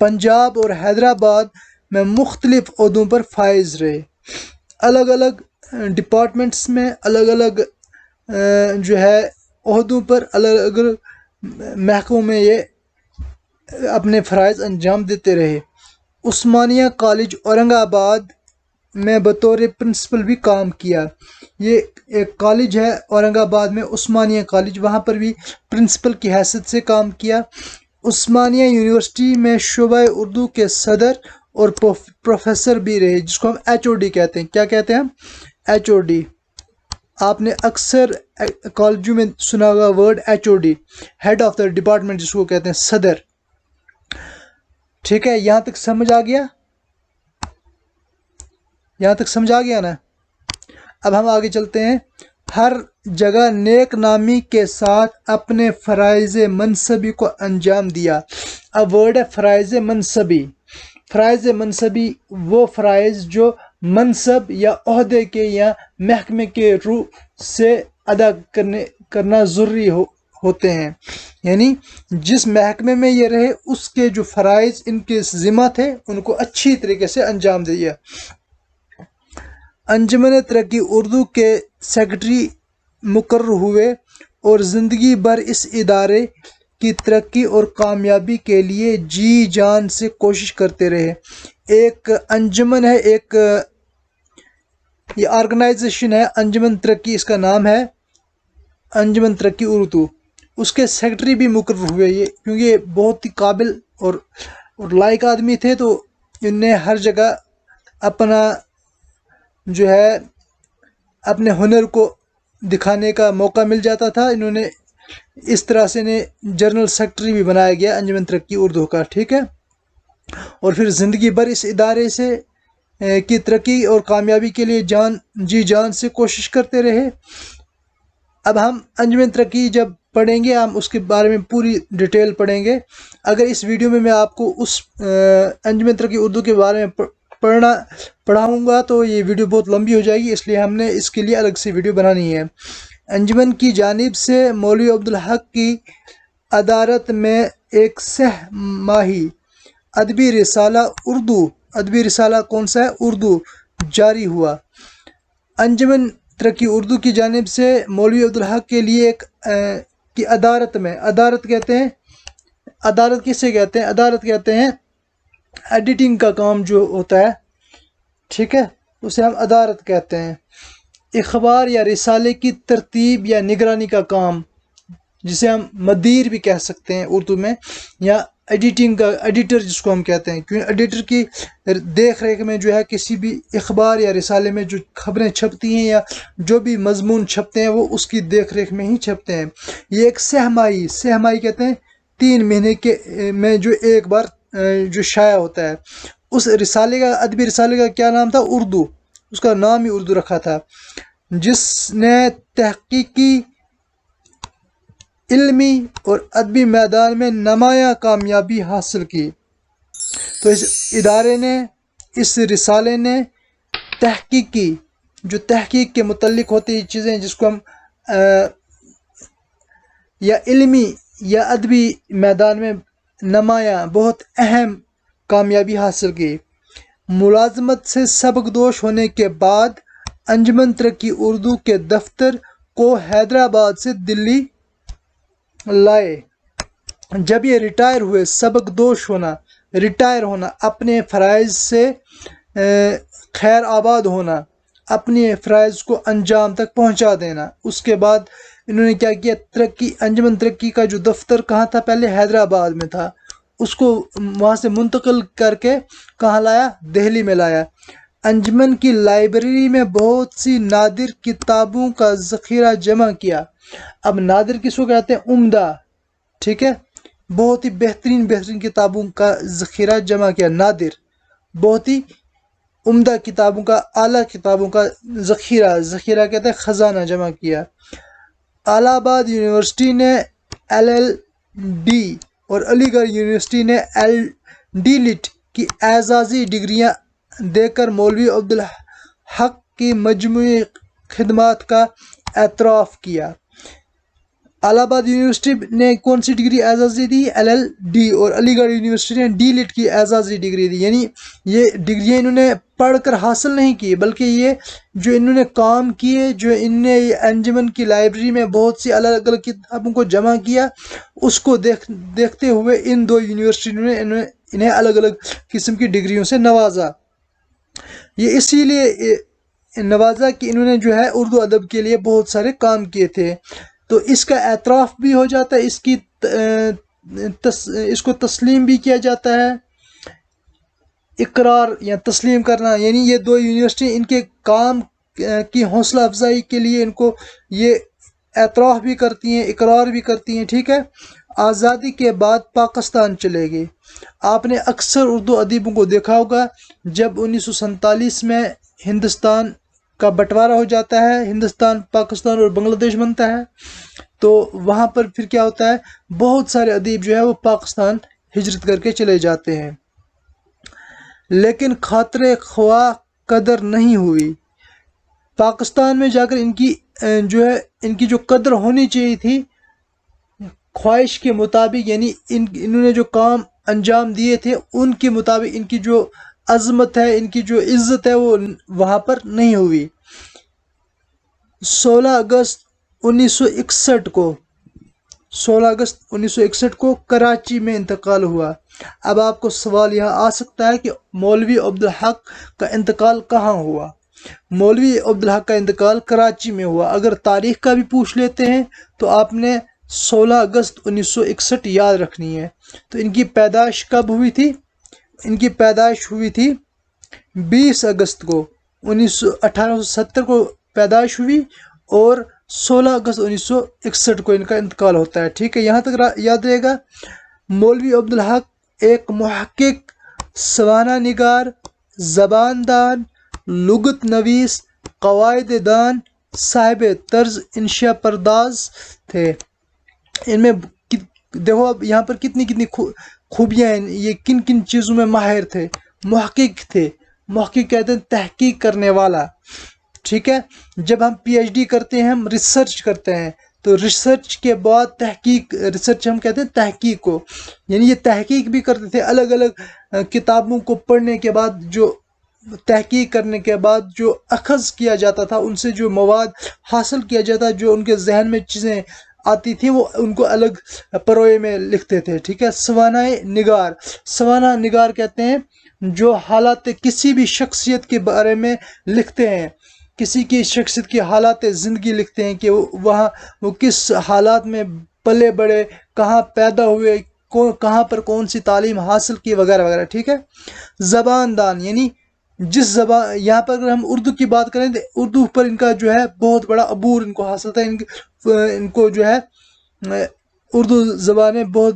پنجاب اور حیدرآباد میں مختلف عہدوں پر فائز رہے. الگ الگ ڈپارٹمنٹس میں الگ الگ جو ہے عہدوں پر الگ الگ محکموں میں یہ اپنے فرائض انجام دیتے رہے. عثمانیہ کالج اورنگ آباد میں بطور پرنسپل بھی کام کیا. یہ ایک کالج ہے اورنگ آباد میں، عثمانیہ کالج، وہاں پر بھی پرنسپل کی حیثیت سے کام کیا. عثمانیہ یونیورسٹی میں شعبہ اردو کے صدر اور پروفیسر بھی رہے، جس کو ہم ایچ او ڈی کہتے ہیں. کیا کہتے ہیں ہم؟ H O D. آپ نے اکثر کالجوں میں سنا ہوگا word H O D, head of the department, جس کو کہتے ہیں صدر. ٹھیک ہے، یہاں تک سمجھ آ گیا؟ یہاں تک سمجھ آ گیا نا؟ اب ہم آگے چلتے ہیں. ہر جگہ نیک نامی کے ساتھ اپنے فرائض منصبی کو انجام دیا. اب ورڈ ہے فرائض منصبی. فرائض منصبی وہ فرائض جو منصب یا عہدے کے یا محکمے کے روح سے ادا کرنا ضروری ہوتے ہیں. یعنی جس محکمے میں یہ رہے اس کے جو فرائض ان کے ذمہ تھے ان کو اچھی طریقے سے انجام دیا. انجمن ترقی اردو کے سیکرٹری مقرر ہوئے اور زندگی بھر اس ادارے کی ترقی اور کامیابی کے لیے جی جان سے کوشش کرتے رہے. ایک انجمن ہے، ایک یہ آرگنائزیشن ہے انجمن ترقی، اس کا نام ہے انجمن ترقی اردو. اس کے سیکرٹری بھی مقرر ہوئے یہ، کیونکہ یہ بہت ہی قابل اور لائق آدمی تھے، تو ان نے ہر جگہ اپنا جو ہے اپنے ہنر کو دکھانے کا موقع مل جاتا تھا. انہوں نے اس طرح سے انہیں جنرل سیکرٹری بھی بنایا گیا انجمن ترقی اردو کا. ٹھیک ہے، اور پھر زندگی بھر اس ادارے سے کی ترقی اور کامیابی کے لیے جی جان سے کوشش کرتے رہے. اب ہم انجمن ترقی جب پڑھیں گے ہم اس کے بارے میں پوری ڈیٹیل پڑھیں گے. اگر اس ویڈیو میں آپ کو اس انجمن ترقی اردو کے بارے میں پڑھاؤں گا تو یہ ویڈیو بہت لمبی ہو جائے گی، اس لیے ہم نے اس کے لیے الگ سے ویڈیو بنانی ہے. انجمن کی جانب سے مولوی عبدالحق کی ادارت میں ایک سہ ماہی ادبی رسالہ اردو، ادبی رسالہ کون سا ہے؟ اردو، جاری ہوا. انجمن ترقی اردو کی جانب سے مولوی عبدالحق کے لیے ایک کی ادارت میں، ادارت کہتے ہیں، ادارت کسے کہتے ہیں؟ ادارت کہتے ہیں ایڈیٹنگ کا کام جو ہوتا ہے، ٹھیک ہے، اسے ہم ادارت کہتے ہیں. اخبار یا رسالے کی ترتیب یا نگرانی کا کام، جسے ہم مدیر بھی کہہ سکتے ہیں اردو میں، یا ایڈیٹنگ کا، ایڈیٹر جس کو ہم کہتے ہیں، کیونکہ ایڈیٹر کی دیکھ ریکھ میں جو ہے کسی بھی اخبار یا رسالے میں جو خبریں چھپتی ہیں یا جو بھی مضمون چھپتے ہیں وہ اس کی دیکھ ریکھ میں ہی چھپتے ہیں. یہ ایک سہ ماہی کہتے ہیں 3 مہینے کے میں جو ایک بار جو شائع ہوتا ہے. اس رسالے کا، ادبی رسالے کا کیا نام تھا؟ اردو. اس کا نام ہی اردو رکھا تھا، جس نے تحقیقی، علمی اور ادبی میدان میں نمایاں کامیابی حاصل کی. تو اس ادارے نے، اس رسالے نے تحقیقی، جو تحقیق کے متعلق ہوتی ہیں چیزیں جس کو ہم یا علمی یا ادبی میدان میں نمایاں، بہت اہم کامیابی حاصل کی. ملازمت سے سبکدوش ہونے کے بعد انجمن ترقی اردو کے دفتر کو حیدرآباد سے دلی لائے. جب یہ ریٹائر ہوئے، سبکدوش ہونا، ریٹائر ہونا، اپنے فرائض سے خیر آباد ہونا، اپنے فرائض کو انجام تک پہنچا دینا. اس کے بعد انہوں نے کیا کیا؟ انجمن ترقی کا جو دفتر کہاں تھا؟ پہلے حیدرآباد میں تھا، اس کو وہاں سے منتقل کر کے کہاں لایا؟ دہلی میں لایا. انجمن کی لائبریری میں بہت سی نادر کتابوں کا ذخیرہ جمع کیا. اب نادر کس کو کہتے ہیں؟ عمدہ. ٹھیک ہے، بہت ہی بہترین کتابوں کا ذخیرہ جمع کیا. نادر، بہت ہی عمدہ کتابوں کا، اعلیٰ کتابوں کا ذخیرہ کہتے ہیں خزانہ جمع کیا. الہ آباد یونیورسٹی نے LL.D اور علی گڑھ یونیورسٹی نے LD.Lit کی اعزازی ڈگریاں دے کر مولوی عبدالحق کی مجموعی خدمات کا اعتراف کیا. الہ آباد یونیورسٹی نے کون سی ڈگری اعزازی دی؟ LLD، اور علی گڑھ یونیورسٹی نے D.Litt کی اعزازی ڈگری دی. یعنی یہ ڈگریاں انہوں نے پڑھ کر حاصل نہیں کی، بلکہ یہ جو انہوں نے کام کیے، جو ان نے انجمن کی لائبریری میں بہت سی الگ الگ کتابوں کو جمع کیا، اس کو دیکھتے ہوئے ان دو یونیورسٹیوں نے انہیں الگ الگ قسم کی ڈگریوں سے نوازا. یہ اسی لیے نوازا کہ انہوں نے جو ہے اردو ادب کے لیے بہت سارے کام کیے تھے. تو اس کا اعتراف بھی ہو جاتا ہے، اس کو تسلیم بھی کیا جاتا ہے. اقرار یا تسلیم کرنا، یعنی یہ دو یونیورسٹی ان کے کام کی حوصلہ افزائی کے لیے ان کو یہ اعتراف بھی کرتی ہیں، اقرار بھی کرتی ہیں. ٹھیک ہے. آزادی کے بعد پاکستان چلے گئے. آپ نے اکثر اردو ادیبوں کو دیکھا ہوگا، جب 1947 میں ہندوستان کا بٹوارا ہو جاتا ہے، ہندوستان، پاکستان اور بنگلہ دیش بنتا ہے، تو وہاں پر پھر کیا ہوتا ہے، بہت سارے ادیب جو ہے وہ پاکستان ہجرت کر کے چلے جاتے ہیں، لیکن خاطر خواہ قدر نہیں ہوئی. پاکستان میں جا کر ان کی جو قدر ہونی چاہیے تھی خواہش کے مطابق، یعنی انہوں نے جو کام انجام دیے تھے ان کے مطابق ان کی جو عظمت ہے، ان کی جو عزت ہے، وہ وہاں پر نہیں ہوئی. 16 اگست 1961 کو کراچی میں انتقال ہوا. اب آپ کو سوال یہاں آ سکتا ہے کہ مولوی عبدالحق کا انتقال کہاں ہوا؟ مولوی عبدالحق کا انتقال کراچی میں ہوا. اگر تاریخ کا بھی پوچھ لیتے ہیں تو آپ نے 16 اگست 1961 یاد رکھنی ہے. تو ان کی پیدائش کب ہوئی تھی؟ ان کی پیدائش ہوئی تھی 20 اگست کو. 1870 کو پیدائش ہوئی اور 16 اگست 1961 کو ان کا انتقال ہوتا ہے. ٹھیک ہے، یہاں تک یاد رہے گا. مولوی عبدالحق ایک محقق، سوانح نگار، زبان دان، لغت نویس، قواعد دان، صاحب طرز انشاء پرداز تھے. ان میں دیکھو اب یہاں پر کتنی خوبیاں ہیں. یہ کن کن چیزوں میں ماہر تھے؟ محقق تھے. محقق کہتے ہیں تحقیق کرنے والا. ٹھیک ہے. جب ہم PhD کرتے ہیں، ہم ریسرچ کرتے ہیں، تو ریسرچ کے بعد تحقیق، ریسرچ ہم کہتے ہیں تحقیق کو، یعنی یہ تحقیق بھی کرتے تھے. الگ الگ کتابوں کو پڑھنے کے بعد، جو تحقیق کرنے کے بعد جو اخذ کیا جاتا تھا، ان سے جو مواد حاصل کیا جاتا، جو ان کے ذہن میں چیزیں آتی تھی، وہ ان کو الگ پروئے میں لکھتے تھے. ٹھیک ہے. سوانح نگار، سوانح نگار کہتے ہیں جو حالات کسی بھی شخصیت کے بارے میں لکھتے ہیں، کسی کی شخصیت کی حالات زندگی لکھتے ہیں کہ وہ کس حالات میں پلے بڑے، کہاں پیدا ہوئے، کہاں پر کون سی تعلیم حاصل کی، وغیرہ وغیرہ. ٹھیک ہے. زبان دان، یعنی جس زبان، یہاں پر اگر ہم اردو کی بات کریں تو اردو پر ان کا جو ہے بہت بڑا عبور ان کو حاصل تھا. ان کو جو ہے اردو زبانیں بہت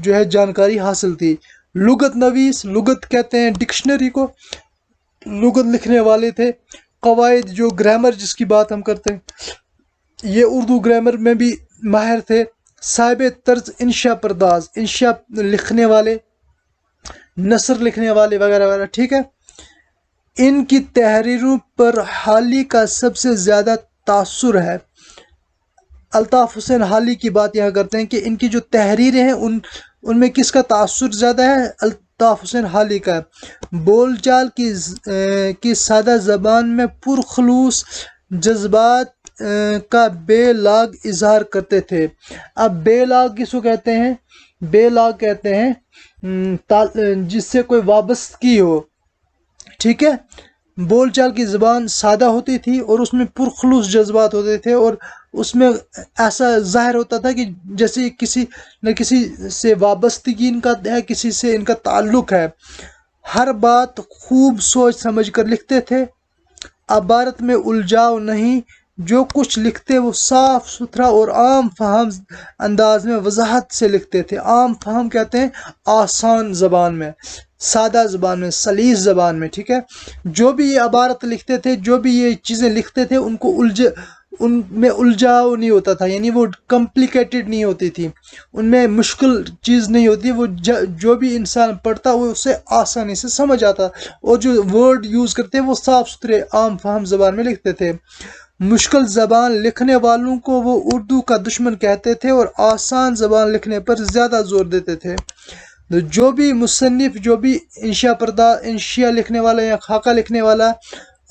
جو ہے جانکاری حاصل تھی. لغت نویس، لغت کہتے ہیں ڈکشنری کو، لغت لکھنے والے تھے. قواعد، جو گرامر جس کی بات ہم کرتے ہیں، یہ اردو گرامر میں بھی ماہر تھے. صاحب طرز انشاء پرداز، انشاء لکھنے والے، نثر لکھنے والے، وغیرہ وغیرہ. ٹھیک ہے. ان کی تحریروں پر حالی کا سب سے زیادہ تاثر ہے. الطاف حسین حالی کی بات یہاں کرتے ہیں کہ ان کی جو تحریریں ہیں ان میں کس کا تاثر زیادہ ہے؟ الطاف حسین حالی کا. بول چال کی سادہ زبان میں پرخلوص جذبات کا بے لاگ اظہار کرتے تھے. اب بے لاگ کس کو کہتے ہیں؟ بے لاگ کہتے ہیں جس سے کوئی وابستگی ہو. ٹھیک ہے. بول چال کی زبان سادہ ہوتی تھی اور اس میں پرخلوص جذبات ہوتے تھے، اور اس میں ایسا ظاہر ہوتا تھا کہ جیسے کسی نہ کسی سے وابستگی ان کا ہے، کسی سے ان کا تعلق ہے. ہر بات خوب سوچ سمجھ کر لکھتے تھے. عبارت میں الجھاؤ نہیں، جو کچھ لکھتے وہ صاف ستھرا اور عام فہم انداز میں وضاحت سے لکھتے تھے. عام فہم کہتے ہیں آسان زبان میں، سادہ زبان میں، سلیس زبان میں. ٹھیک ہے. جو بھی یہ عبارت لکھتے تھے، جو بھی یہ چیزیں لکھتے تھے، ان میں الجھاؤ نہیں ہوتا تھا، یعنی وہ کمپلیکیٹڈ نہیں ہوتی تھی، ان میں مشکل چیز نہیں ہوتی. وہ جو بھی انسان پڑھتا وہ اسے آسانی سے سمجھ آتا، اور جو ورڈ یوز کرتے وہ صاف ستھرے عام فہم زبان میں لکھتے تھے. مشکل زبان لکھنے والوں کو وہ اردو کا دشمن کہتے تھے اور آسان زبان لکھنے پر زیادہ زور دیتے تھے۔ تو جو بھی مصنف، جو بھی انشیہ لکھنے والا یا خاکہ لکھنے والا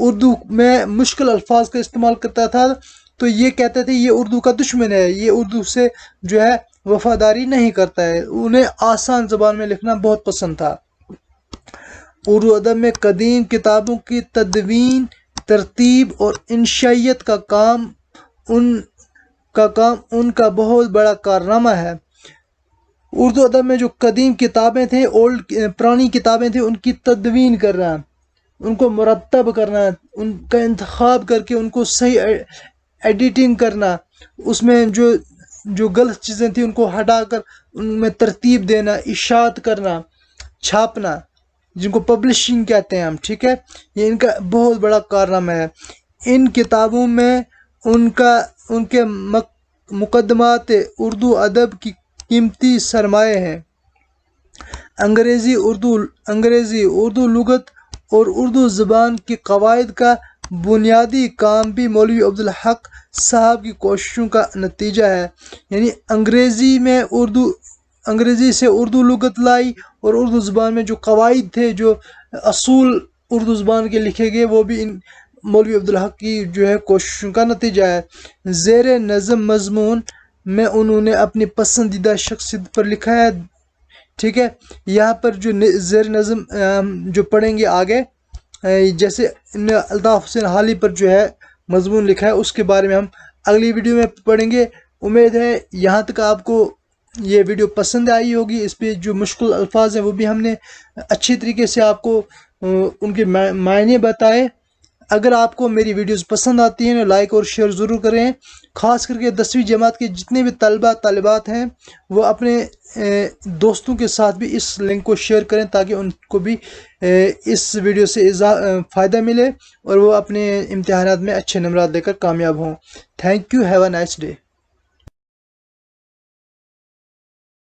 اردو میں مشکل الفاظ کا استعمال کرتا تھا تو یہ کہتے تھے یہ اردو کا دشمن ہے، یہ اردو سے جو ہے وفاداری نہیں کرتا ہے، انہیں آسان زبان میں لکھنا بہت پسند تھا۔ اردو ادب میں قدیم کتابوں کی تدوین، ترتیب اور انشائیت کا کام ان کا بہت بڑا کارنامہ ہے۔ اردو ادب میں جو قدیم کتابیں تھیں، پرانی کتابیں تھیں، ان کی تدوین کرنا، ان کو مرتب کرنا، ان کا انتخاب کر کے ان کو صحیح ایڈیٹنگ کرنا، اس میں جو غلط چیزیں تھیں ان کو ہٹا کر ان میں ترتیب دینا، اشاعت کرنا، چھاپنا، جن کو پبلشنگ کہتے ہیں ہم، ٹھیک ہے، یہ ان کا بہت بڑا کارنامہ ہے۔ ان کتابوں میں ان کے مقدمات اردو ادب کی قیمتی سرمایہ ہیں۔ انگریزی، اردو لغت اور اردو زبان کی قواعد کا بنیادی کام بھی مولوی عبدالحق صاحب کی کوششوں کا نتیجہ ہے۔ یعنی انگریزی سے اردو لغت لائی اور اردو زبان میں جو قواعد تھے، جو اصول اردو زبان کے لکھے گئے، وہ بھی مولوی عبدالحق کی جو ہے کوششوں کا نتیجہ ہے۔ زیر نظم مضمون میں انہوں نے اپنی پسندیدہ شخصیت پر لکھا ہے، ٹھیک ہے۔ یہاں پر جو زیر نظم جو پڑھیں گے آگے، جیسے الطاف حسین حالی پر جو ہے مضمون لکھا ہے، اس کے بارے میں ہم اگلی ویڈیو میں پڑھیں گے۔ امید ہے یہاں تک آپ کو یہ ویڈیو پسند آئی ہوگی۔ اس پہ جو مشکل الفاظ ہیں وہ بھی ہم نے اچھی طریقے سے آپ کو ان کے معنی بتائے۔ اگر آپ کو میری ویڈیوز پسند آتی ہیں تو لائک اور شیئر ضرور کریں۔ خاص کر کے 10ویں جماعت کے جتنے بھی طالبات ہیں وہ اپنے دوستوں کے ساتھ بھی اس لنک کو شیئر کریں تاکہ ان کو بھی اس ویڈیو سے فائدہ ملے اور وہ اپنے امتحانات میں اچھے نمبرات لے کر کامیاب ہوں۔ Thank you, have a nice day.